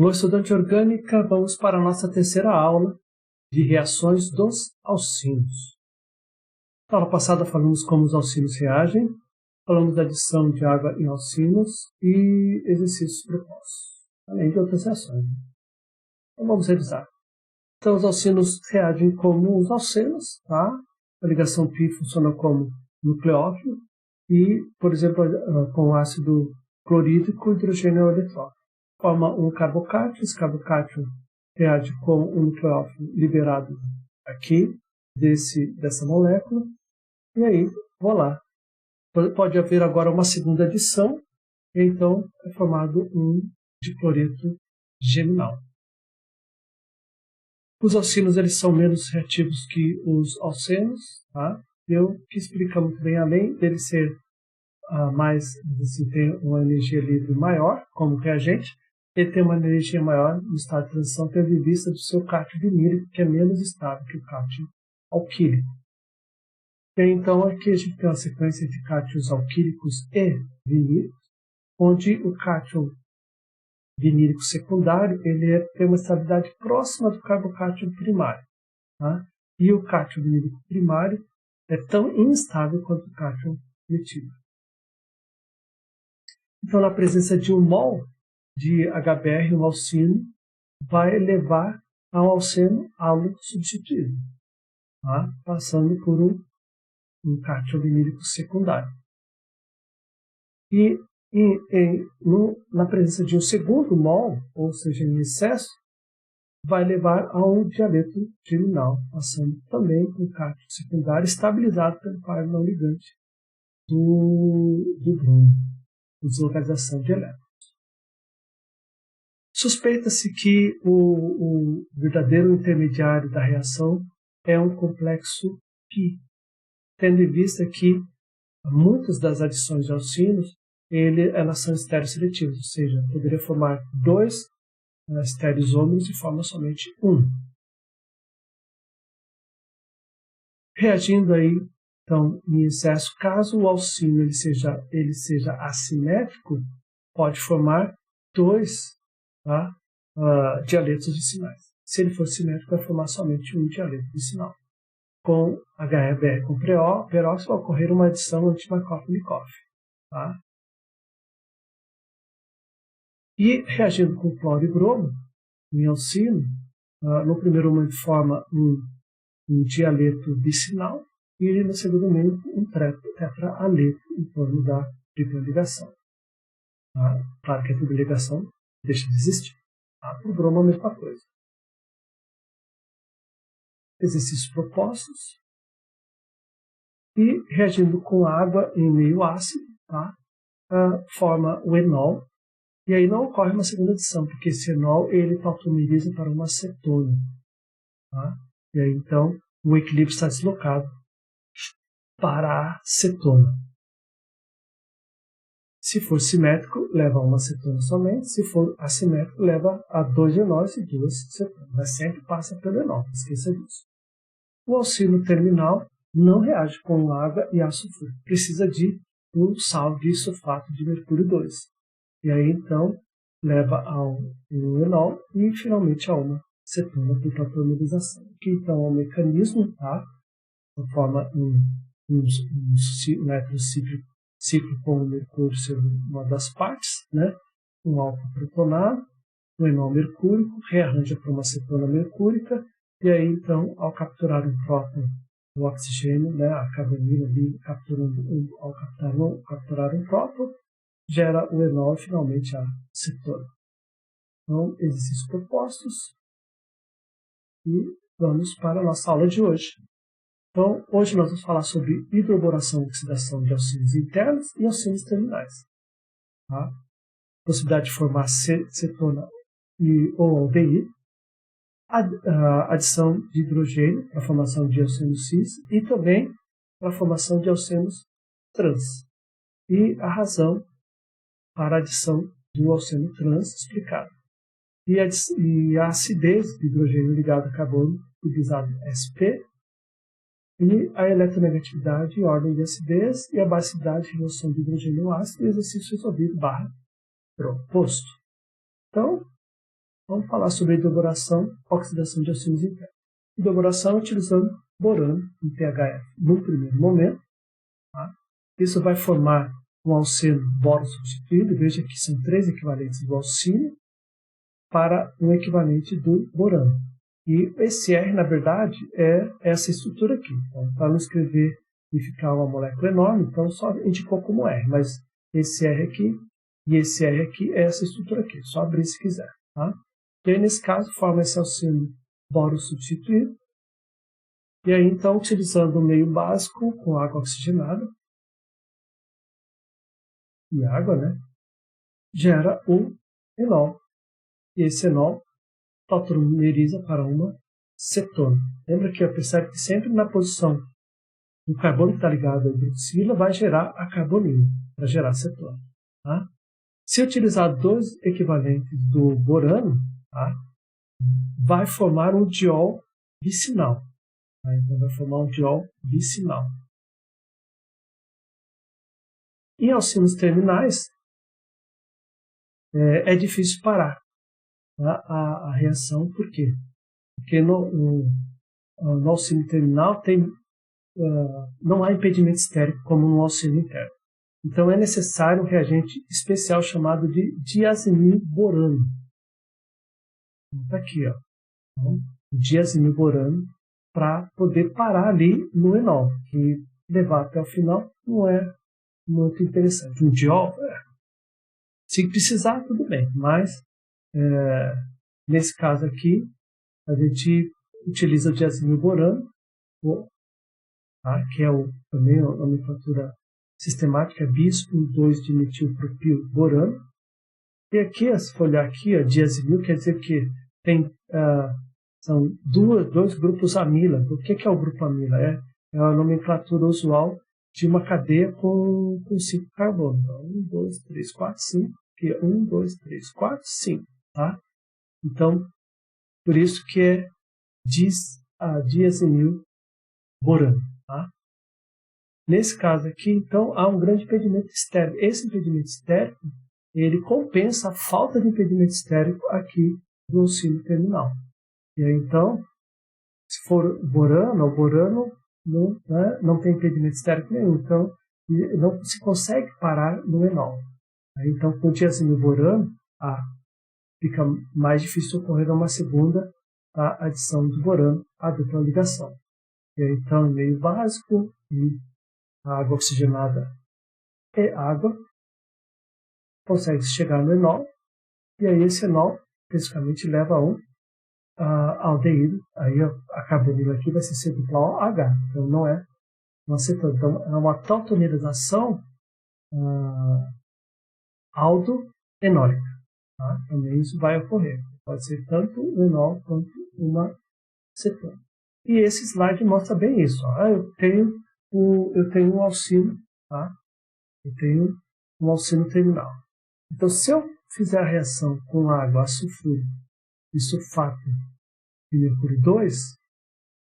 Olá, estudante orgânica, vamos para a nossa terceira aula de reações dos alcinos. Na aula passada falamos como os alcinos reagem, falamos da adição de água em alcinos e exercícios propostos, além de outras reações. Então vamos revisar. Então os alcinos reagem como os alcenos, tá? A ligação π funciona como nucleófilo e, por exemplo, com o ácido clorídrico, hidrogênio é o eletrófilo. Forma um carbocátio, esse carbocátio reage com o nucleófilo liberado aqui, dessa molécula, e aí, vou lá. Pode haver agora uma segunda adição, e então é formado um dicloreto geminal. Os alcinos eles são menos reativos que os alcenos, tá? Eu que explica muito bem, além dele ser mais, assim, ter uma energia livre maior como reagente, ele tem uma energia maior no estado de transição, tendo em vista do seu cátion vinílico, que é menos estável que o cátion alquílico. E então aqui a gente tem uma sequência de cátions alquílicos e vinílicos, onde o cátion vinílico secundário ele tem uma estabilidade próxima do carbocátion primário, tá? E o cátion vinílico primário é tão instável quanto o cátion metílico. Então, na presença de 1 mol de HBr, um alcino vai levar ao alceno halo substituído, tá? Passando por um cátion vinílico secundário. E na presença de um segundo mol, ou seja, em excesso, vai levar a um dialeto geminal, passando também com o cátion secundário estabilizado pelo par não ligante do bromo, de deslocalização de elétrons. Suspeita-se que o verdadeiro intermediário da reação é um complexo π, tendo em vista que muitas das adições de alcinos elas são estereosseletivas, ou seja, poderia formar 2 estereoisômeros e forma somente 1. Reagindo aí, então, em excesso, caso o alcino ele seja assimétrico, pode formar 2 dialetos vicinais. Se ele for simétrico, vai formar somente um dialeto vicinal. Com HBr com peróxido, vai ocorrer uma adição anti-Markov-Nikov. Tá? E reagindo com cloro e bromo, em alcino, no primeiro momento forma um dialeto vicinal e no segundo momento um tetraaleto em torno da tripla ligação. Tá? Claro que a tripla ligação deixa de existir. Tá? O bromo é a mesma coisa. Exercícios propostos. E reagindo com água em meio ácido, tá? Forma o enol. E aí não ocorre uma segunda adição, porque esse enol ele tautomeriza para uma cetona. Tá? E aí então o equilíbrio está deslocado para a cetona. Se for simétrico, leva a uma cetona somente. Se for assimétrico, leva a 2 enóis e 2 cetonas. Mas sempre passa pelo enol, não esqueça disso. O alcino terminal não reage com água e ácido sulfúrico. Precisa de um sal de sulfato de mercúrio 2. E aí, então, leva a um enol e, finalmente, a uma cetona por tautomerização. Aqui, então, é o mecanismo, tá? Forma um elétron ciclo com o mercúrio sendo uma das partes, né? Um álcool protonado, um enol mercúrico, rearranja para uma cetona mercúrica, e aí, então, ao capturar um próton, o oxigênio, né? A carbonila ali ao capturar um próton, gera o enol e, finalmente, a cetona. Então, exercícios propostos, e vamos para a nossa aula de hoje. Então, hoje nós vamos falar sobre hidroboração e oxidação de alcinos internos e alcinos terminais. Tá? Possibilidade de formar cetona ou aldeído, adição de hidrogênio para a formação de alcenos cis e também para a formação de alcenos trans. E a razão para a adição do alceno trans explicada. E a acidez de hidrogênio ligado a carbono, utilizado sp, e a eletronegatividade em ordem de acidez e a basicidade de remoção de hidrogênio ácido e exercício resolvido / proposto. Então, Vamos falar sobre hidroboração, oxidação de alcínios internos. Hidroboração utilizando borano em PHF no primeiro momento. Tá? Isso vai formar um alceno boro substituído. Veja que são 3 equivalentes do alcínio para um equivalente do borano. E esse R, na verdade, é essa estrutura aqui. Então, para não escrever e ficar uma molécula enorme, então só indicou como R. Mas esse R aqui e esse R aqui é essa estrutura aqui. Só abrir se quiser. Tá? E aí, nesse caso, forma esse alceno boro substituído. E aí, então, utilizando o meio básico com água oxigenada e água, né, gera o enol. E esse enol tautomeriza para uma cetona. Lembra que percebe que sempre na posição do carbono que está ligado à hidroxila vai gerar a carbonila, para gerar cetona. Tá? Se utilizar 2 equivalentes do borano, tá, vai formar um diol vicinal. Tá? Então vai formar um diol vicinal. Em alcínios terminais, é difícil parar, tá, a reação. Por quê? Porque no alcínio terminal não há impedimento estérico como no alcínio interno. Então é necessário um reagente especial chamado de diazimilborano. Está aqui, ó. Então, diazimilborano para poder parar ali no enol, que levar até o final não é muito interessante. Um diol, se precisar, tudo bem, mas nesse caso aqui, a gente utiliza o diazimilborano, tá, que é também a nomenclatura sistemática bis-2-dimetilpropilborano. E aqui, se for olhar aqui, diazimil quer dizer que tem, são 2 grupos amila. O que é o grupo amila? É a nomenclatura usual de uma cadeia com 5 carbonos. Então, 1, 2, 3, 4, 5. Aqui é 1, 2, 3, 4, 5. Tá? Então, por isso que é diazimilborano. Tá? Nesse caso aqui, então, há um grande impedimento estérico. Esse impedimento estérico, ele compensa a falta de impedimento estérico aqui do alcínio terminal. E aí, então, se for borano, o borano não tem impedimento estérico nenhum, então não se consegue parar no enol. Aí, então, com o diazimilborano, fica mais difícil ocorrer uma segunda adição de borano à dupla ligação. E aí, então, em meio básico e a água oxigenada é água, consegue chegar no enol, e aí esse enol, basicamente, leva a um aldeído, aí a carbonila aqui vai ser C-OH, então não é uma cetona, então é uma tautomerização aldoenólica. Tá? Também isso vai ocorrer, pode ser tanto um enol quanto uma cetona. E esse slide mostra bem isso. Eu tenho um alcínio, tá? Eu tenho um alcínio terminal. Então, se eu fizer a reação com água, sulfuro e sulfato de mercúrio 2,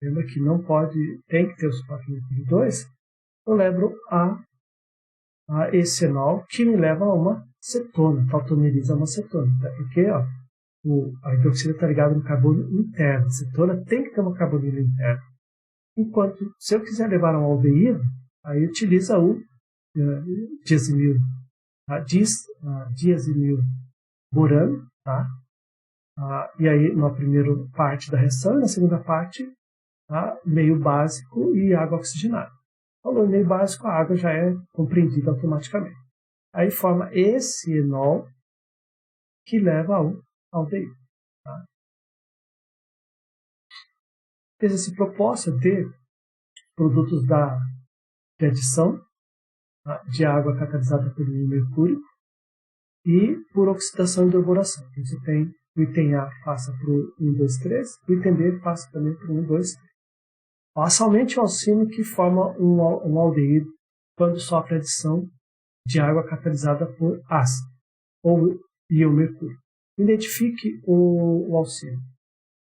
lembra que não pode, tem que ter o sulfato de mercúrio 2, eu levo a esse enol, que me leva a uma cetona, tautomeriza uma cetona. Até porque a hidroxila está ligada no carbono interno. A cetona tem que ter uma carbonila interna. Enquanto, se eu quiser levar um aldeído, aí utiliza o diazimilborano, tá? E aí, na primeira parte da reação, e na segunda parte, meio básico e água oxigenada. Falou meio básico, a água já é compreendida automaticamente. Aí forma esse enol que leva ao aldeído. Tá? Fez-se proposta de produtos de adição, tá, de água catalisada por mercúrio e por oxidação e hidroboração. Então, você tem o item A passa para o 1, 2, 3, o item B passa também para o 1, 2, 3. Somente o alcínio que forma um aldeído quando sofre adição de água catalisada por ácido ou íon mercúrio. Identifique o alcínio.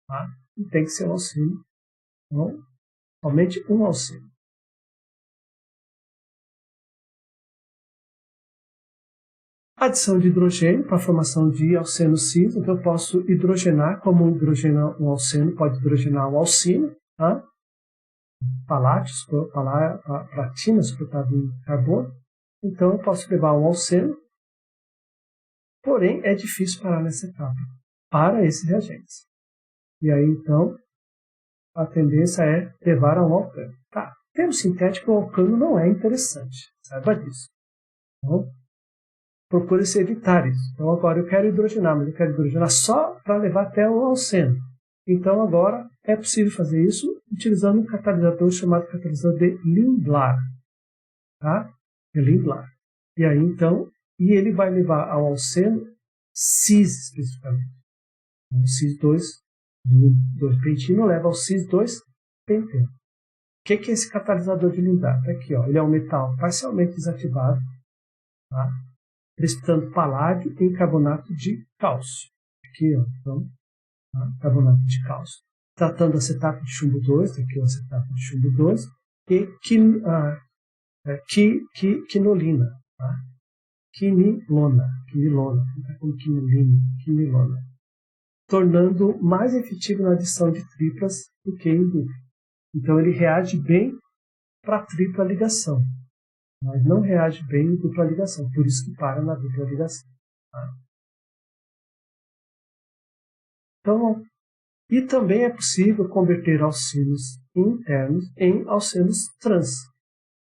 Tá? E tem que ser um alcínio, não somente um alcínio. Adição de hidrogênio para a formação de alceno cis. Então, eu posso hidrogenar, como hidrogena um alceno, pode hidrogenar um alcino, tá? Palátios, platina suportada em carbono. Então, eu posso levar um alceno, porém, é difícil parar nessa etapa para esses reagentes. E aí, então, a tendência é levar a um alcano. Tá. Em termos sintéticos, o alcano não é interessante. Saiba disso. Então, procure-se evitar isso. Então, agora eu quero hidrogenar, mas eu quero hidrogenar só para levar até o alceno. Então, agora, é possível fazer isso utilizando um catalisador chamado catalisador de Lindlar. Tá? De Lindlar. E aí, então, ele vai levar ao alceno cis, especificamente. O cis2, 2-pentino, leva ao cis2-penteno. O que é esse catalisador de Lindlar? Está aqui, ó. Ele é um metal parcialmente desativado, tá? Precipitando paládio em carbonato de cálcio. Aqui, ó, então, tá? Carbonato de cálcio. Tratando acetato de chumbo 2, aqui o acetato de chumbo 2, e quinolina, tá? Quinilona, tá com quinilona, tornando mais efetivo na adição de triplas do que em dupla. Então ele reage bem para tripla ligação, mas não reage bem em dupla ligação, por isso que para na dupla ligação. Tá? Então, e também é possível converter alcenos internos em alcenos trans,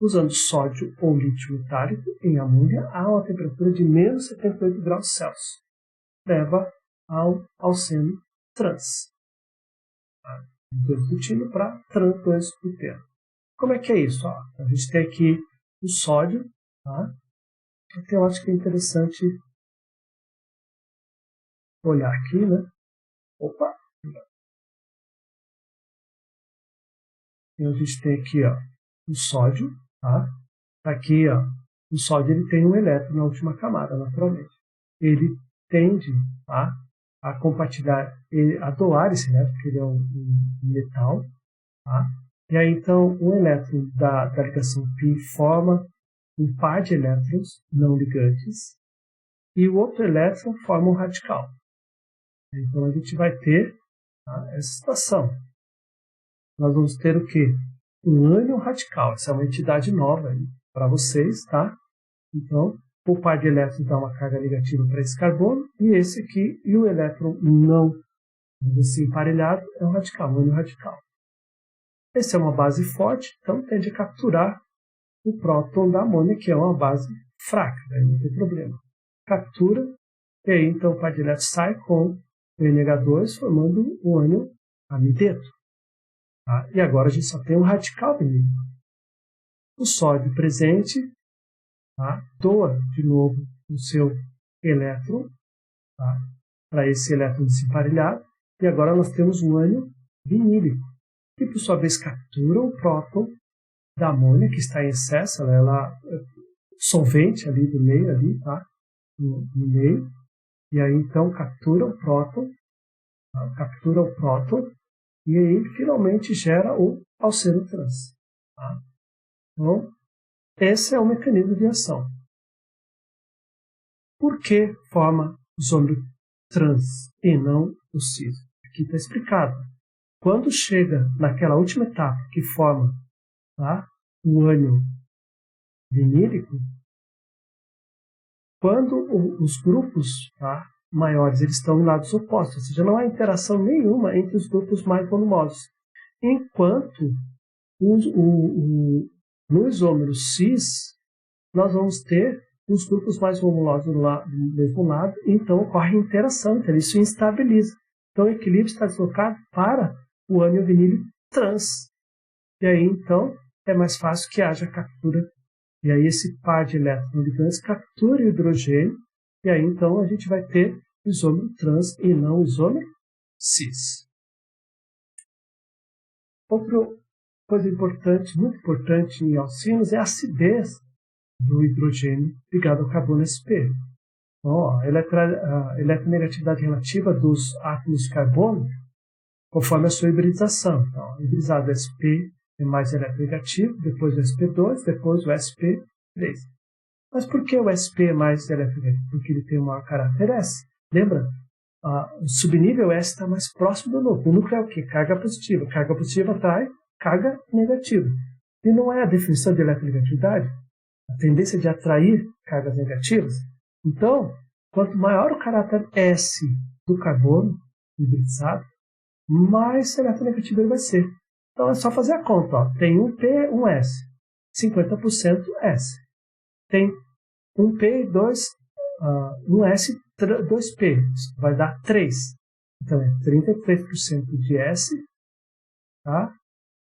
usando sódio ou lítio metálico em amônia a uma temperatura de menos 78 graus Celsius. Leva ao alceno trans. Tá? 2-butilo para trans-2-buteno. Como é que é isso? Ó, a gente tem aqui o sódio. Tá? Então, eu acho que é interessante olhar aqui, né? Opa! E a gente tem aqui, ó, o sódio. Tá? Aqui, ó, o sódio ele tem um elétron na última camada, naturalmente. Ele tende, tá, a compartilhar, a doar esse elétron, porque ele é um metal. Tá? E aí, então, um elétron da ligação π forma um par de elétrons não ligantes e o outro elétron forma um radical. Então, a gente vai ter, tá, essa situação. Nós vamos ter o quê? Um ânion radical. Essa é uma entidade nova para vocês, tá? Então, o par de elétrons dá uma carga negativa para esse carbono e esse aqui, e o elétron não assim, emparelhado, é um radical, um ânion radical. Essa é uma base forte, então tende a capturar o próton da amônia, que é uma base fraca, né? Não tem problema. Captura, e aí então o par de elétrons sai com o NH2, formando o ânion amideto. Tá? E agora a gente só tem um radical vinílico. O sódio presente, tá, doa de novo o seu elétron, tá, para esse elétron desemparelhado, e agora nós temos um ânion vinílico, que por sua vez captura o próton da amônia, que está em excesso, ela é solvente ali do meio, ali, tá, no meio, e aí então captura o próton, tá, e aí finalmente gera o alceno trans. Tá? Então, esse é o mecanismo de ação. Por que forma isômero trans e não o cis? Aqui está explicado. Quando chega naquela última etapa que forma, tá, o ânion vinílico, quando os grupos, tá, maiores eles estão em lados opostos, ou seja, não há interação nenhuma entre os grupos mais volumosos. Enquanto no isômero cis, nós vamos ter os grupos mais volumosos do mesmo lado, então ocorre interação, então isso instabiliza. Então o equilíbrio está deslocado para o ânion vinílico trans. E aí então é mais fácil que haja captura. E aí esse par de elétrons ligantes captura o hidrogênio, e aí então a gente vai ter o isômero trans e não o isômero cis. Outra coisa importante, muito importante em alcinos, é a acidez do hidrogênio ligado ao carbono sp. Então, ó, a eletronegatividade relativa dos átomos de carbono, conforme a sua hibridização. Então, hibridizado sp é mais eletronegativo, depois o sp2, depois o sp3. Mas por que o SP é mais eletronegativo? Porque ele tem o maior caráter S. Lembra? O subnível S está mais próximo do núcleo. O núcleo é o quê? Carga positiva. Carga positiva atrai carga negativa. E não é a definição de eletronegatividade? A tendência de atrair cargas negativas? Então, quanto maior o caráter S do carbono hibridizado, mais eletronegativo ele vai ser. Então é só fazer a conta. Ó. Tem um P, um S. 50% S. Tem um P e um S, 2P. Isso vai dar 3. Então é 33% de S. Tá?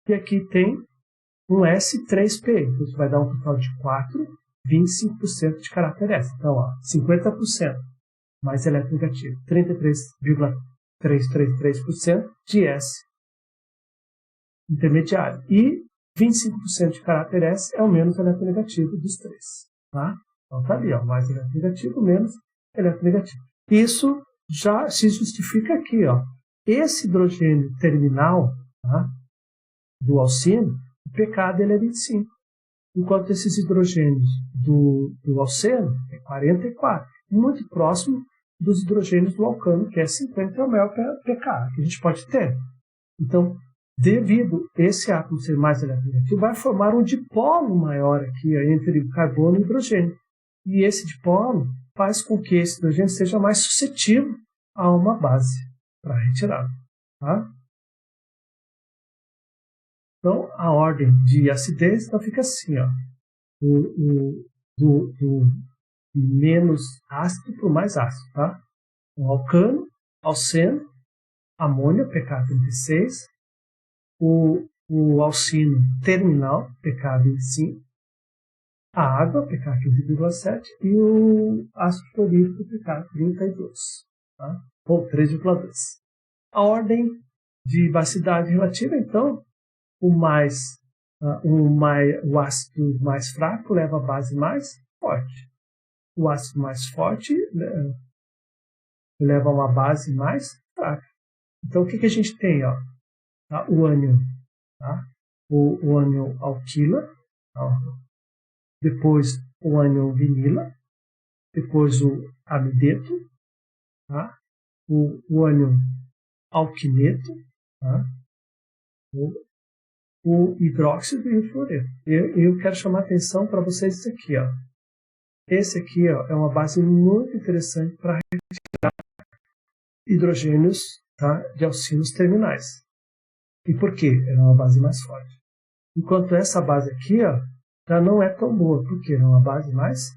E aqui tem um S, 3P. Então isso vai dar um total de 4, 25% de caráter S. Então, ó, 50% mais eletronegativo. 33,333% de S intermediário. E 25% de caráter S é o menos eletronegativo dos três. Tá? Então tá ali, ó, mais eletronegativo, menos eletronegativo. Isso já se justifica aqui. Ó. Esse hidrogênio terminal, tá, do alcino, o pK dele é 25. Enquanto esses hidrogênios do alceno é 44. Muito próximo dos hidrogênios do alcano, que é 50, é o maior pK que a gente pode ter. Então, devido a esse átomo ser mais eletronegativo, vai formar um dipolo maior aqui entre o carbono e o hidrogênio. E esse dipolo faz com que esse hidrogênio seja mais suscetível a uma base para retirada. Tá? Então, a ordem de acidez então, fica assim, ó, do menos ácido para o mais ácido. Tá? O alcano, alceno, amônia, pK 36, o alcino terminal, pK 25, a água, pK 15,7 e o ácido fluorídrico, pK 32, tá? Ou 3,2. A ordem de basicidade relativa, então, o ácido mais fraco leva a base mais forte. O ácido mais forte leva a uma base mais fraca. Então, o que a gente tem? Ó? Tá? O ânion, tá? o ânion alquila, tá? Depois o ânion vinila, depois o amideto, tá? o ânion alquineto, tá? o hidróxido e o fluoreto. Eu quero chamar a atenção para vocês isso aqui. Ó. Esse aqui ó, é uma base muito interessante para retirar hidrogênios, tá? De alcinos terminais. E por quê? Ela é uma base mais forte. Enquanto essa base aqui ó, já não é tão boa. Por quê? Ela é uma base mais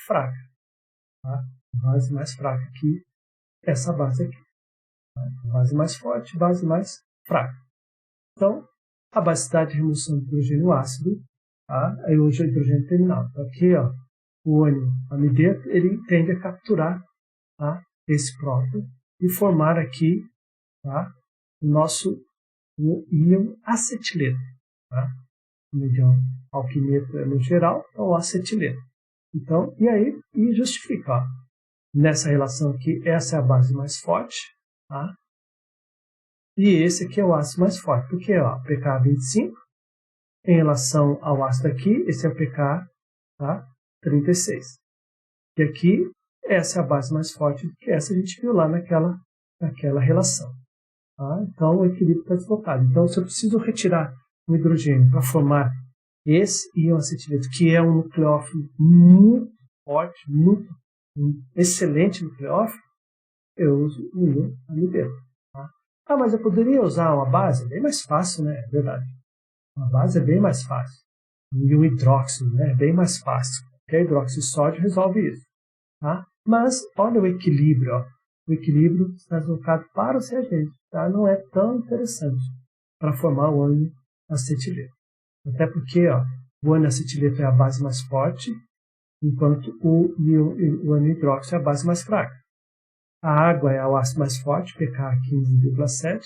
fraca. Tá? A base mais fraca que essa base aqui. Tá? Base mais forte, base mais fraca. Então, a basicidade de remoção de hidrogênio ácido, tá? Aí hoje é o hidrogênio terminal. Então, aqui, ó, o ânion amideto, ele tende a capturar, tá? Esse próton e formar aqui, tá? O nosso íon acetileto. Tá? O íon alquineto é no geral, é o acetileto. Então, e justifica. Ó. Nessa relação aqui, essa é a base mais forte, tá? E esse aqui é o ácido mais forte, porque ó, pK 25, em relação ao ácido aqui, esse é o pK tá, 36. E aqui, essa é a base mais forte, que essa a gente viu lá naquela relação. Tá? Então, o equilíbrio está deslocado. Então, se eu preciso retirar o hidrogênio para formar esse íon acetileto, que é um nucleófilo muito forte, um excelente nucleófilo, eu uso o íon amideto. Ah, mas eu poderia usar uma base? É bem mais fácil, né? É verdade. Uma base é bem mais fácil. E um hidróxido, né? É bem mais fácil. Porque hidróxido de sódio resolve isso. Tá? Mas, olha o equilíbrio. Ó. O equilíbrio está deslocado para os reagentes. Tá? Não é tão interessante para formar o ânion acetileto. Até porque ó, o ânion acetileto é a base mais forte, enquanto o ânion hidróxido é a base mais fraca. A água é o ácido mais forte, pK 15,7,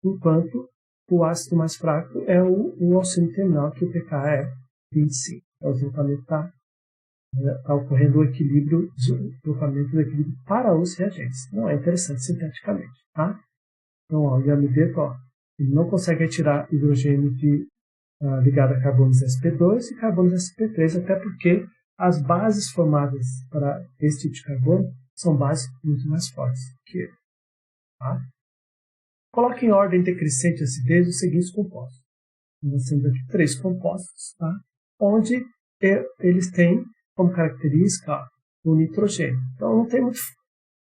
enquanto o ácido mais fraco é o alcino terminal, que o pK é 25. Então, o deslocamento está ocorrendo o deslocamento do equilíbrio para os reagentes. Não é interessante sinteticamente. Tá? Então, ó, o amideto, ele não consegue retirar hidrogênio ligado a carbonos sp2 e carbonos sp3, até porque as bases formadas para esse tipo de carbono são bases muito mais fortes que ele. Tá? Coloque em ordem decrescente acidez os seguintes compostos. Nós temos aqui 3 compostos, tá? Onde eles têm como característica o nitrogênio. Então não tem muito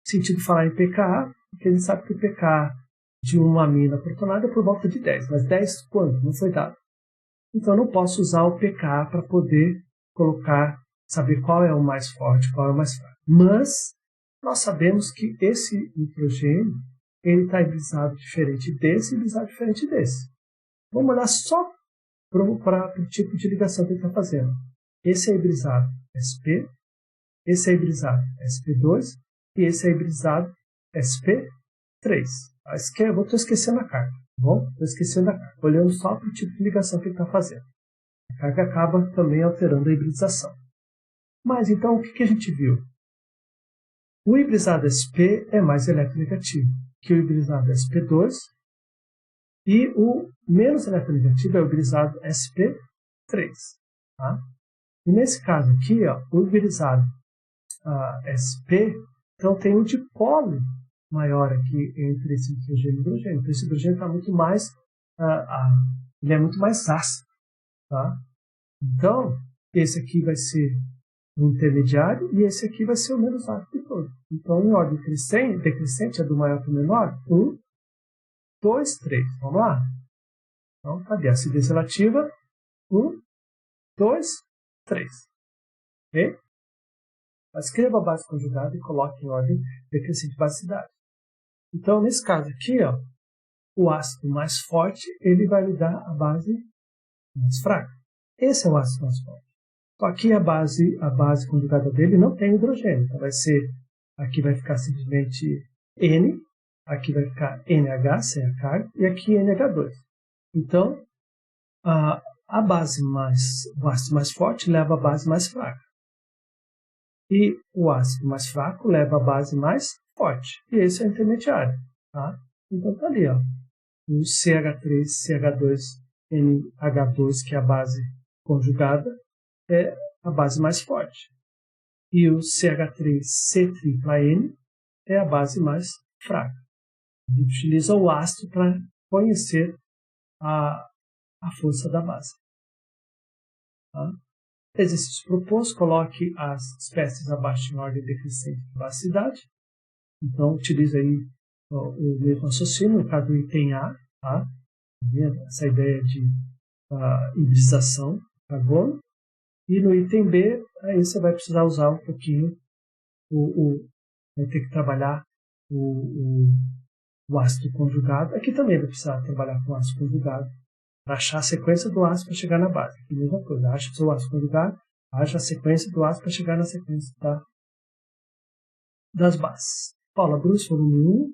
sentido falar em pKa, porque a gente sabe que o pKa de uma amina protonada é por volta de 10. Mas 10 quanto? Não foi dado. Então eu não posso usar o pKa para poder saber qual é o mais forte, qual é o mais fraco. Mas nós sabemos que esse nitrogênio ele está hibridizado diferente desse e hibridizado diferente desse. Vamos olhar só para o tipo de ligação que ele está fazendo. Esse é hibridizado sp, esse é hibridizado sp2 e esse é hibridizado sp3. Estou esquecendo a carga. Bom, estou esquecendo a carga. Olhando só para o tipo de ligação que ele está fazendo. A carga acaba também alterando a hibridização. Mas então o que a gente viu? O hibridizado sp é mais eletronegativo que o hibridizado sp2 e o menos eletronegativo é o hibridizado sp3. Tá? E nesse caso aqui, ó, o hibridizado sp, então tem um dipolo maior aqui entre esse nitrogênio e hidrogênio. Então esse hidrogênio está muito mais, ele é muito mais ácido. Tá? Então, esse aqui vai ser o intermediário e esse aqui vai ser o menos ácido de todos. Então, em ordem decrescente, é do maior para o menor. 1, 2, 3. Vamos lá? Então, cadê a acidez relativa? 1, 2, 3. Ok? Escreva a base conjugada e coloque em ordem decrescente de basicidade. Então, nesse caso aqui, ó, o ácido mais forte ele vai lhe dar a base mais fraca. Esse é o ácido mais forte. Só aqui a base conjugada dele não tem hidrogênio. Então aqui vai ficar simplesmente N, aqui vai ficar NH, sem a carga, e aqui NH2. Então, o ácido mais forte leva a base mais fraca. E o ácido mais fraco leva a base mais forte. E esse é o intermediário. Tá? Então está ali, ó, o CH3, CH2, NH2, que é a base conjugada, é a base mais forte. E o CH3C-N é a base mais fraca. A gente utiliza o ácido para conhecer a força da base. Tá? Exercício proposto, coloque as espécies abaixo em ordem decrescente de basicidade. Então, utilize aí o mesmo raciocínio, no caso do item A, tá? Essa ideia de hibridização de carbono. E no item B, aí você vai precisar usar um pouquinho, vai ter que trabalhar o ácido conjugado. Aqui também vai precisar trabalhar com o ácido conjugado, para achar a sequência do ácido para chegar na base. Aqui a mesma coisa, acha o seu ácido conjugado, acha a sequência do ácido para chegar na sequência das bases. Paula Brus, volume 1,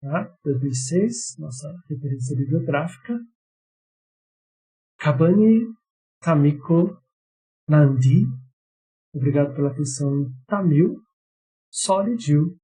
tá? 2006, nossa referência bibliográfica. Kabani Tamiko Nandi, obrigado pela atenção, Tamil, Solidil,